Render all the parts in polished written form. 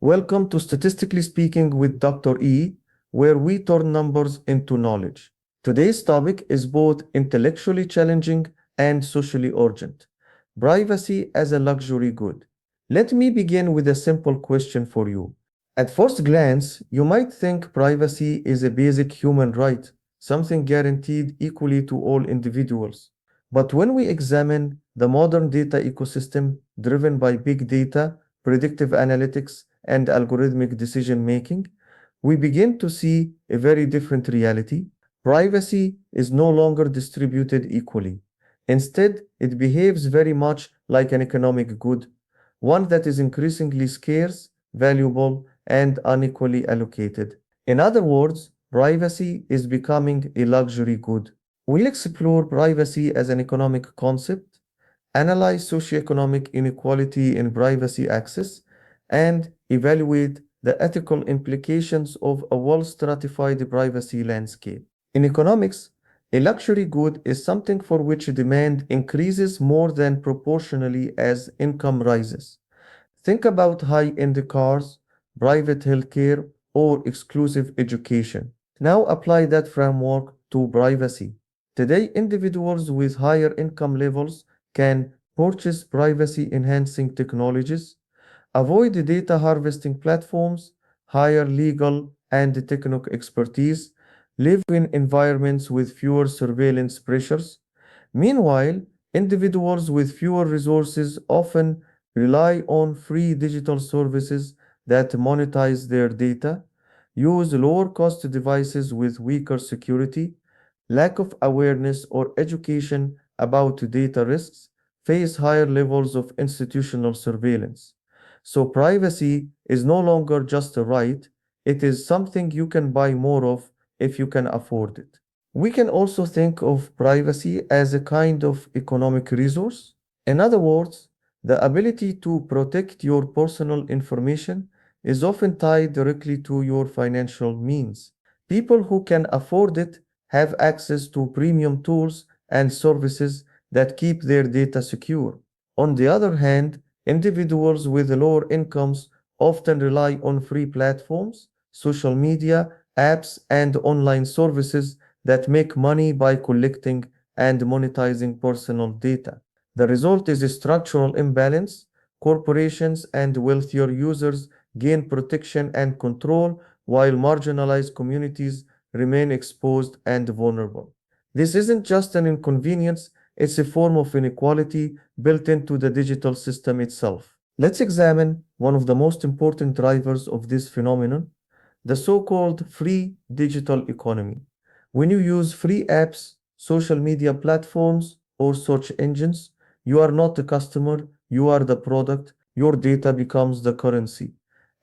Welcome to Statistically Speaking with Dr. E, where we turn numbers into knowledge. Today's topic is both intellectually challenging and socially urgent. Privacy as a luxury good. Let me begin with a simple question for you. At first glance, you might think privacy is a basic human right, something guaranteed equally to all individuals. But when we examine the modern data ecosystem driven by big data, predictive analytics, and algorithmic decision making, we begin to see a very different reality. Privacy is no longer distributed equally. Instead, it behaves very much like an economic good, one that is increasingly scarce, valuable, and unequally allocated. In other words, privacy is becoming a luxury good. We'll explore privacy as an economic concept, analyze socioeconomic inequality in privacy access, and evaluate the ethical implications of a well-stratified privacy landscape. In economics, a luxury good is something for which demand increases more than proportionally as income rises. Think about high-end cars, private healthcare, or exclusive education. Now apply that framework to privacy. Today, individuals with higher income levels can purchase privacy-enhancing technologies, avoid the data harvesting platforms, hire legal and technical expertise, live in environments with fewer surveillance pressures. Meanwhile, individuals with fewer resources often rely on free digital services that monetize their data, use lower cost devices with weaker security, lack of awareness or education about data risks, face higher levels of institutional surveillance. So privacy is no longer just a right, it is something you can buy more of if you can afford it. We can also think of privacy as a kind of economic resource. In other words, the ability to protect your personal information is often tied directly to your financial means. People who can afford it have access to premium tools and services that keep their data secure. On the other hand, individuals with lower incomes often rely on free platforms, social media, apps, and online services that make money by collecting and monetizing personal data. The result is a structural imbalance. Corporations and wealthier users gain protection and control, while marginalized communities remain exposed and vulnerable. This isn't just an inconvenience, it's a form of inequality built into the digital system itself. Let's examine one of the most important drivers of this phenomenon, the so-called free digital economy. When you use free apps, social media platforms, or search engines, you are not the customer, you are the product. Your data becomes the currency.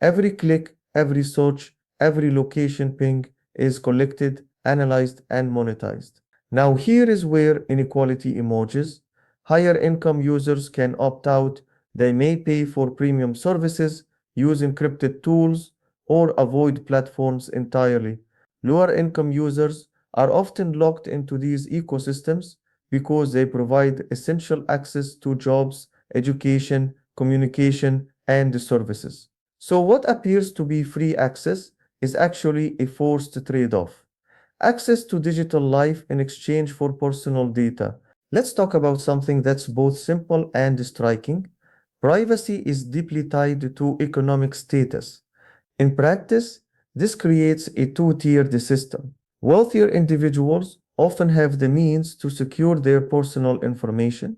Every click, every search, every location ping is collected, analyzed, and monetized. Now, here is where inequality emerges. Higher income users can opt out. They may pay for premium services, use encrypted tools, or avoid platforms entirely. Lower income users are often locked into these ecosystems because they provide essential access to jobs, education, communication, and services. So, what appears to be free access is actually a forced trade off. Access to digital life in exchange for personal data. Let's talk about something that's both simple and striking. Privacy is deeply tied to economic status. In practice, this creates a two-tiered system. Wealthier individuals often have the means to secure their personal information.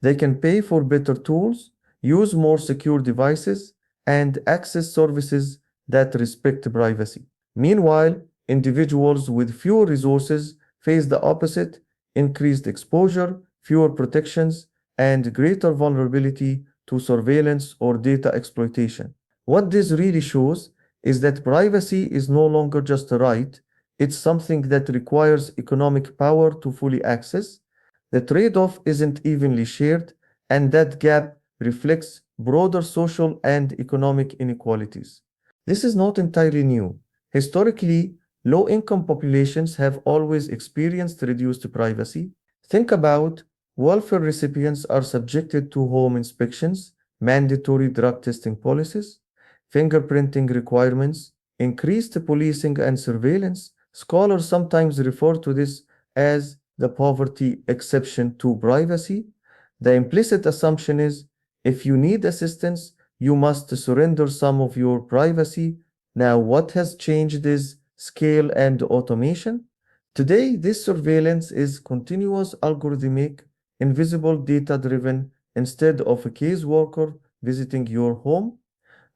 They can pay for better tools, use more secure devices, and access services that respect privacy. Meanwhile, individuals with fewer resources face the opposite: increased exposure, fewer protections, and greater vulnerability to surveillance or data exploitation. What this really shows is that privacy is no longer just a right, it's something that requires economic power to fully access. The trade-off isn't evenly shared, and that gap reflects broader social and economic inequalities. This is not entirely new. Historically, low-income populations have always experienced reduced privacy. Think about welfare recipients are subjected to home inspections, mandatory drug testing policies, fingerprinting requirements, increased policing and surveillance. Scholars sometimes refer to this as the poverty exception to privacy. The implicit assumption is if you need assistance, you must surrender some of your privacy. Now, what has changed is scale and automation. Today, this surveillance is continuous, algorithmic, invisible, data driven. Instead of a caseworker visiting your home,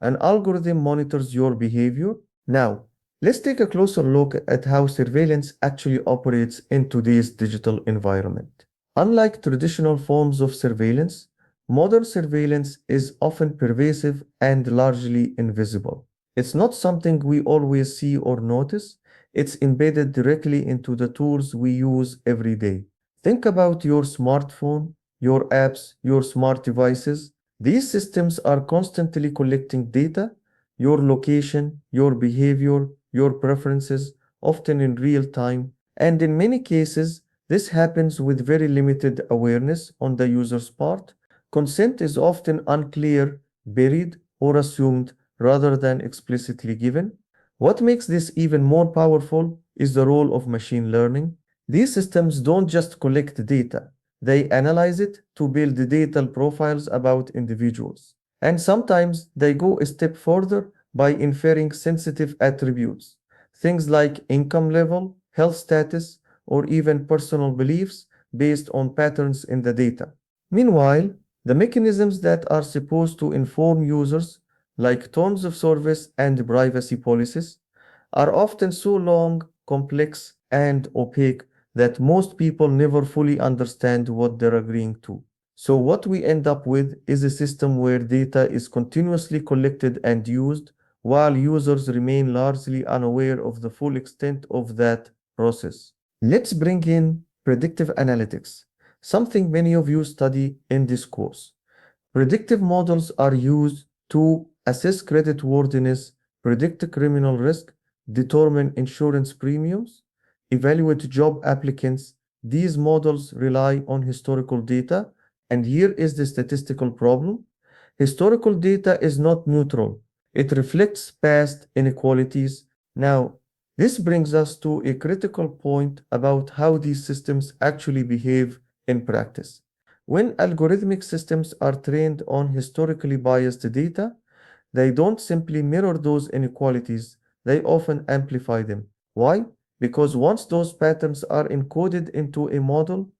an algorithm monitors your behavior. Now, let's take a closer look at how surveillance actually operates in today's digital environment. Unlike traditional forms of surveillance, modern surveillance is often pervasive and largely invisible. It's not something we always see or notice, it's embedded directly into the tools we use every day. Think about your smartphone, your apps, your smart devices. These systems are constantly collecting data, your location, your behavior, your preferences, often in real time, and in many cases, this happens with very limited awareness on the user's part. Consent is often unclear, buried, or assumed rather than explicitly given. What makes this even more powerful is the role of machine learning. These systems don't just collect data, they analyze it to build detailed profiles about individuals. And sometimes they go a step further by inferring sensitive attributes, things like income level, health status, or even personal beliefs based on patterns in the data. Meanwhile, the mechanisms that are supposed to inform users, like terms of service and privacy policies, are often so long, complex, and opaque that most people never fully understand what they're agreeing to. So, what we end up with is a system where data is continuously collected and used, while users remain largely unaware of the full extent of that process. Let's bring in predictive analytics, something many of you study in this course. Predictive models are used to assess creditworthiness, predict criminal risk, determine insurance premiums, evaluate job applicants. These models rely on historical data, and here is the statistical problem. Historical data is not neutral. It reflects past inequalities. Now, this brings us to a critical point about how these systems actually behave in practice. When algorithmic systems are trained on historically biased data, they don't simply mirror those inequalities, they often amplify them. Why? Because once those patterns are encoded into a model,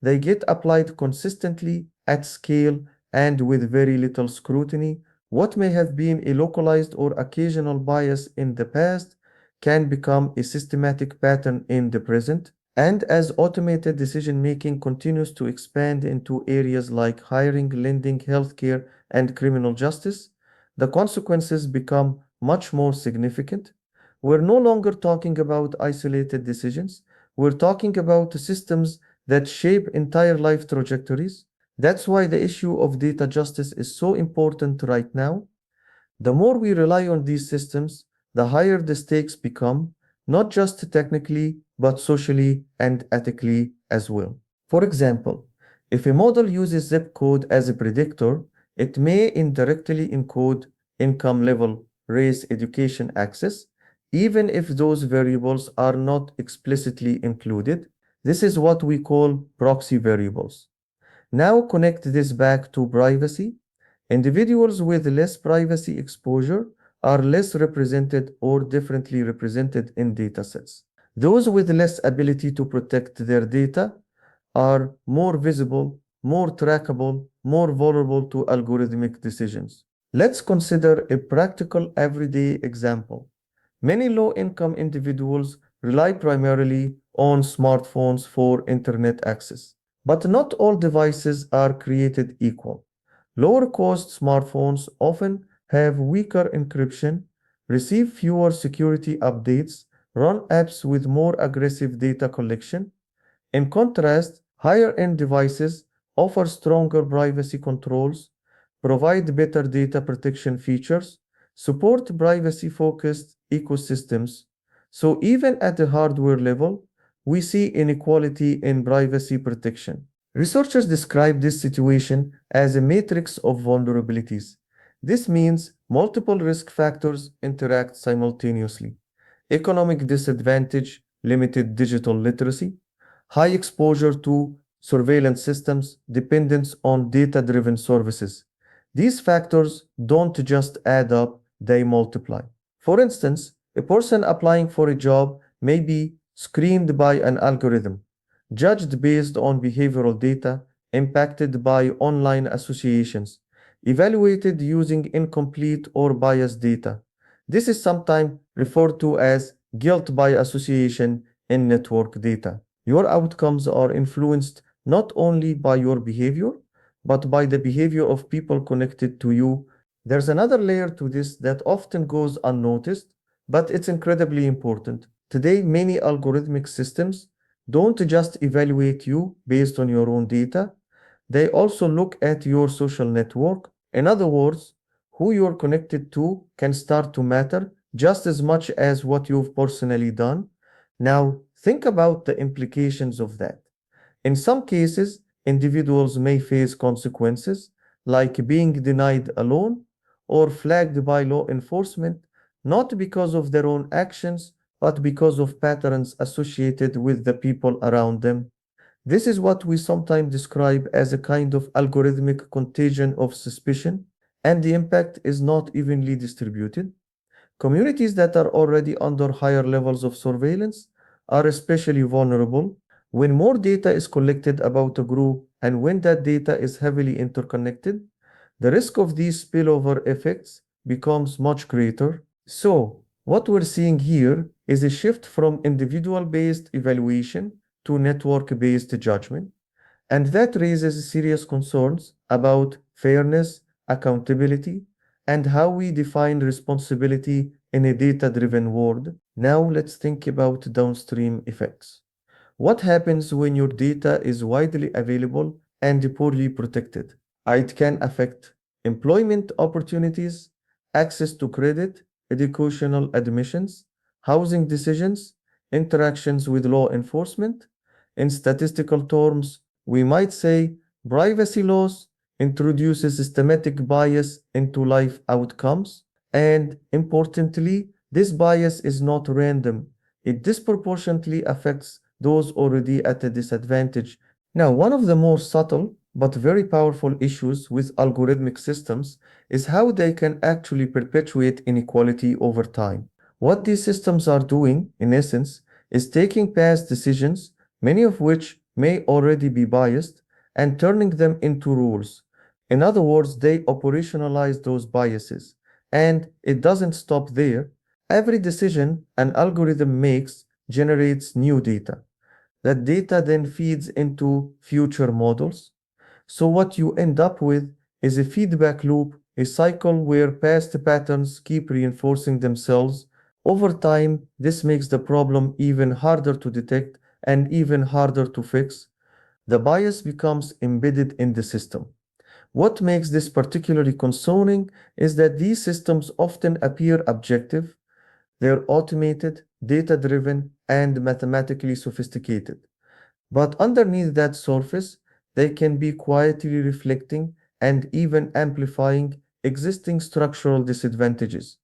they get applied consistently at scale and with very little scrutiny. What may have been a localized or occasional bias in the past can become a systematic pattern in the present. And as automated decision making continues to expand into areas like hiring, lending, healthcare, and criminal justice, the consequences become much more significant. We're no longer talking about isolated decisions, we're talking about systems that shape entire life trajectories. That's why the issue of data justice is so important right now. The more we rely on these systems, the higher the stakes become, not just technically, but socially and ethically as well. For example, if a model uses zip code as a predictor, it may indirectly encode income level, race, education access, even if those variables are not explicitly included. This is what we call proxy variables. Now connect this back to privacy. Individuals with less privacy exposure are less represented or differently represented in datasets. Those with less ability to protect their data are more visible, more trackable, more vulnerable to algorithmic decisions. Let's consider a practical everyday example. Many low-income individuals rely primarily on smartphones for internet access, but not all devices are created equal. Lower-cost smartphones often have weaker encryption, receive fewer security updates, run apps with more aggressive data collection. In contrast, higher-end devices offer stronger privacy controls, provide better data protection features, support privacy-focused ecosystems. So even at the hardware level, we see inequality in privacy protection. Researchers describe this situation as a matrix of vulnerabilities. This means Multiple risk factors interact simultaneously. Economic disadvantage, limited digital literacy, high exposure to surveillance systems, dependence on data-driven services. These factors don't just add up, they multiply. For instance, a person applying for a job may be screened by an algorithm, judged based on behavioral data, impacted by online associations, evaluated using incomplete or biased data. This is sometimes referred to as guilt by association in network data. Your outcomes are influenced not only by your behavior, but by the behavior of people connected to you. There's another layer to this that often goes unnoticed, but it's incredibly important. Today, many algorithmic systems don't just evaluate you based on your own data, they also look at your social network. In other words, who you're connected to can start to matter just as much as what you've personally done. Now, think about the implications of that. In some cases, individuals may face consequences like being denied a loan or flagged by law enforcement, not because of their own actions, but because of patterns associated with the people around them. This is what we sometimes describe as a kind of algorithmic contagion of suspicion, and the impact is not evenly distributed. Communities that are already under higher levels of surveillance are especially vulnerable. When more data is collected about a group and when that data is heavily interconnected, the risk of these spillover effects becomes much greater. So, what we're seeing here is a shift from individual based evaluation to network based judgment. And that raises serious concerns about fairness, accountability, and how we define responsibility in a data driven world. Now let's think about downstream effects. What happens when your data is widely available and poorly protected? It can affect employment opportunities, access to credit, educational admissions, housing decisions, interactions with law enforcement. In statistical terms, we might say privacy loss introduces systematic bias into life outcomes, and importantly, this bias is not random. It disproportionately affects those already at a disadvantage. Now, one of the most subtle but very powerful issues with algorithmic systems is how they can actually perpetuate inequality over time. What these systems are doing, in essence, is taking past decisions, many of which may already be biased, and turning them into rules. In other words, they operationalize those biases. And it doesn't stop there. Every decision an algorithm makes generates new data. That data then feeds into future models. So what you end up with is a feedback loop, a cycle where past patterns keep reinforcing themselves. Over time, this makes the problem even harder to detect and even harder to fix. The bias becomes embedded in the system. What makes this particularly concerning is that these systems often appear objective, they're automated, data driven, and mathematically sophisticated. But underneath that surface, they can be quietly reflecting and even amplifying existing structural disadvantages.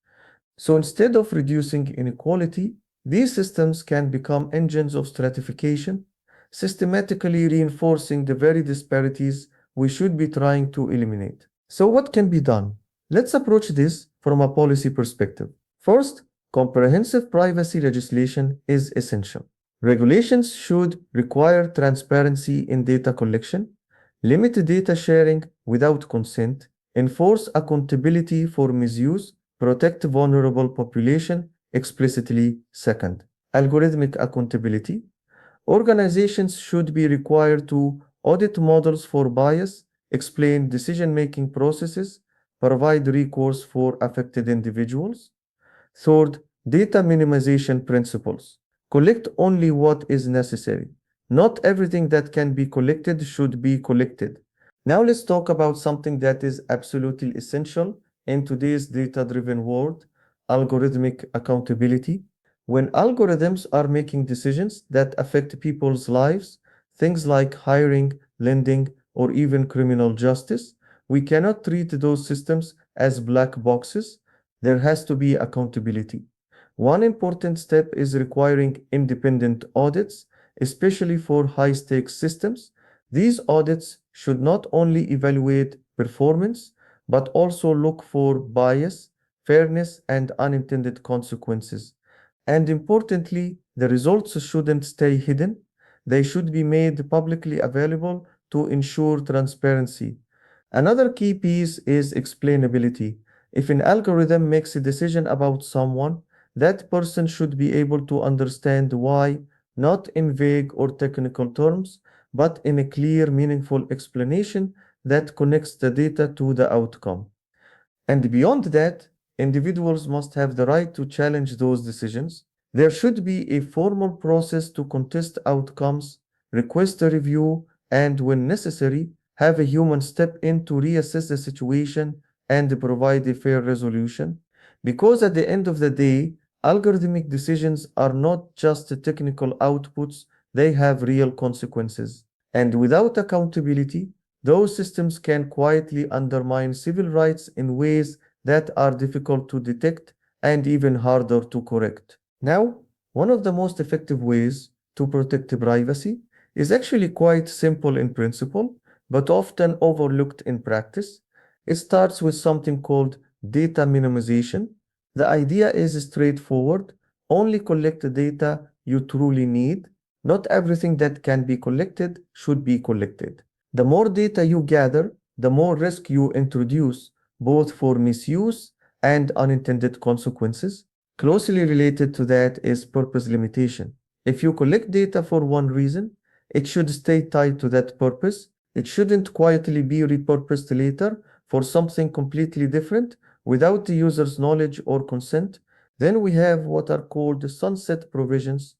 So instead of reducing inequality, these systems can become engines of stratification, systematically reinforcing the very disparities we should be trying to eliminate. So what can be done? Let's approach this from a policy perspective. First, comprehensive privacy legislation is essential. Regulations should require transparency in data collection, limit data sharing without consent, enforce accountability for misuse, protect vulnerable population explicitly. Second, algorithmic accountability. Organizations should be required to audit models for bias, explain decision-making processes, provide recourse for affected individuals. Third, data minimization principles. Collect only what is necessary. Not everything that can be collected should be collected. Now let's talk about something that is absolutely essential in today's data-driven world, algorithmic accountability. When algorithms are making decisions that affect people's lives, things like hiring, lending, or even criminal justice, we cannot treat those systems as black boxes, there has to be accountability. One important step is requiring independent audits, especially for high stakes systems. These audits should not only evaluate performance, but also look for bias, fairness, and unintended consequences. And importantly, the results shouldn't stay hidden. They should be made publicly available to ensure transparency. Another key piece is explainability. If an algorithm makes a decision about someone, that person should be able to understand why, not in vague or technical terms, but in a clear, meaningful explanation that connects the data to the outcome. And beyond that, individuals must have the right to challenge those decisions. There should be a formal process to contest outcomes, request a review, and when necessary, have a human step in to reassess the situation and provide a fair resolution. Because at the end of the day, algorithmic decisions are not just technical outputs, they have real consequences. And without accountability, those systems can quietly undermine civil rights in ways that are difficult to detect and even harder to correct. Now, one of the most effective ways to protect privacy is actually quite simple in principle, but often overlooked in practice. It starts with something called data minimization. The idea is straightforward: only collect the data you truly need. Not everything that can be collected should be collected. The more data you gather, the more risk you introduce, both for misuse and unintended consequences. Closely related to that is purpose limitation. If you collect data for one reason, it should stay tied to that purpose. It shouldn't quietly be repurposed later for something completely different without the user's knowledge or consent. Then we have what are called sunset provisions.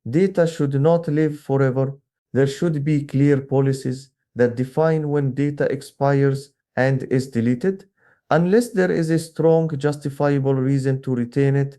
Data should not live forever. There should be clear policies that define when data expires and is deleted, unless there is a strong justifiable reason to retain it.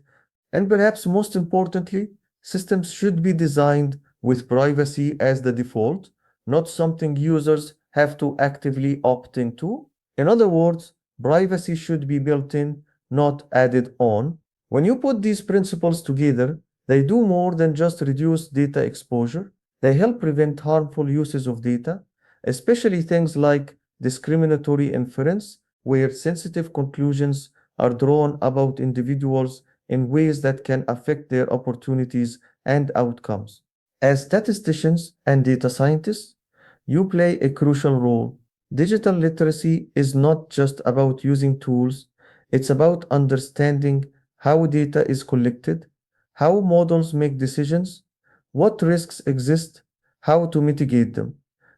And perhaps most importantly, systems should be designed with privacy as the default, not something users have to actively opt into. In other words, privacy should be built in, not added on. When you put these principles together, they do more than just reduce data exposure. They help prevent harmful uses of data, especially things like discriminatory inference, where sensitive conclusions are drawn about individuals in ways that can affect their opportunities and outcomes. As statisticians and data scientists, you play a crucial role. Digital literacy is not just about using tools, it's about understanding how data is collected, how models make decisions, what risks exist, how to mitigate them.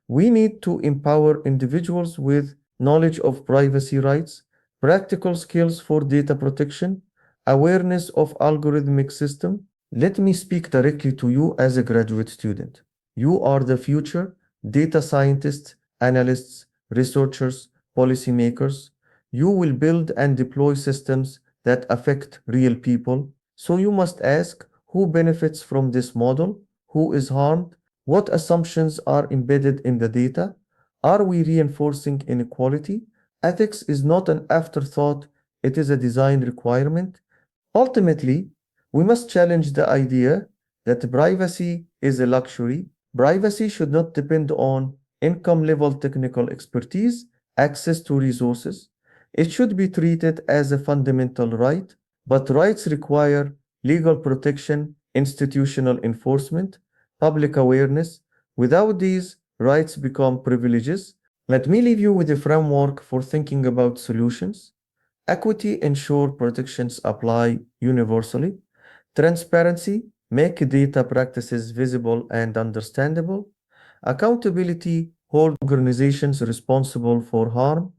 We need to empower individuals with knowledge of privacy rights, practical skills for data protection, awareness of algorithmic system. Let me speak directly to you as a graduate student. You are the future data scientists, analysts, researchers, policymakers. You will build and deploy systems that affect real people. So you must ask who benefits from this model, who is harmed, what assumptions are embedded in the data, are we reinforcing inequality? Ethics is not an afterthought, it is a design requirement. Ultimately, we must challenge the idea that privacy is a luxury. Privacy should not depend on income level technical expertise, access to resources. It should be treated as a fundamental right, but rights require legal protection, institutional enforcement, public awareness. Without these, rights become privileges. Let me leave you with a framework for thinking about solutions. Equity ensure protections apply universally. Transparency make data practices visible and understandable. Accountability hold organizations responsible for harm.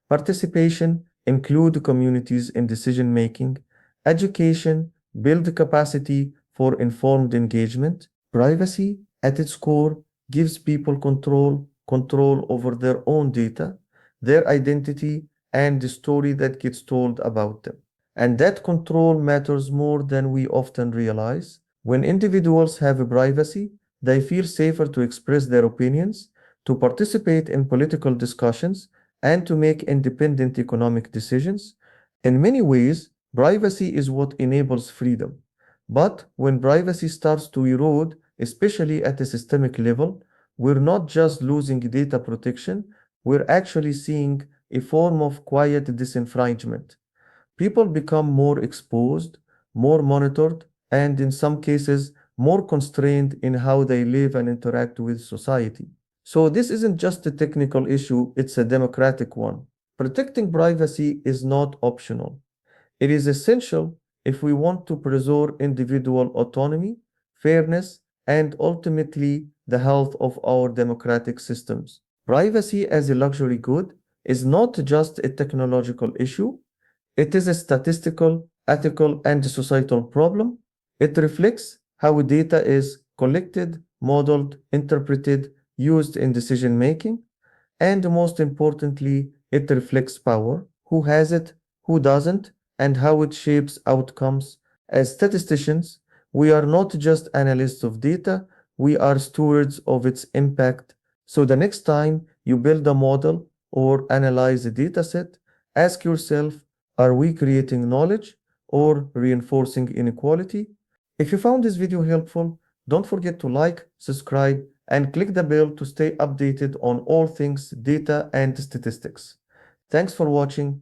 Participation include communities in decision making. Education build capacity for informed engagement. Privacy at its core gives people control over their own data, their identity, and the story that gets told about them. And that control matters more than we often realize. When individuals have a privacy, they feel safer to express their opinions, to participate in political discussions, and to make independent economic decisions. In many ways, privacy is what enables freedom. But when privacy starts to erode, especially at a systemic level, we're not just losing data protection, we're actually seeing a form of quiet disenfranchisement. People become more exposed, more monitored, and in some cases, more constrained in how they live and interact with society. So, this isn't just a technical issue, it's a democratic one. Protecting privacy is not optional. It is essential if we want to preserve individual autonomy, fairness, and ultimately the health of our democratic systems. Privacy as a luxury good is not just a technological issue, it is a statistical, ethical, and societal problem. It reflects how data is collected, modeled, interpreted, used in decision making, and most importantly, it reflects power, who has it, who doesn't, and how it shapes outcomes. As statisticians, we are not just analysts of data, we are stewards of its impact. So the next time you build a model or analyze a dataset, ask yourself, are we creating knowledge or reinforcing inequality? If you found this video helpful, don't forget to like, subscribe, and click the bell to stay updated on all things data and statistics. Thanks for watching.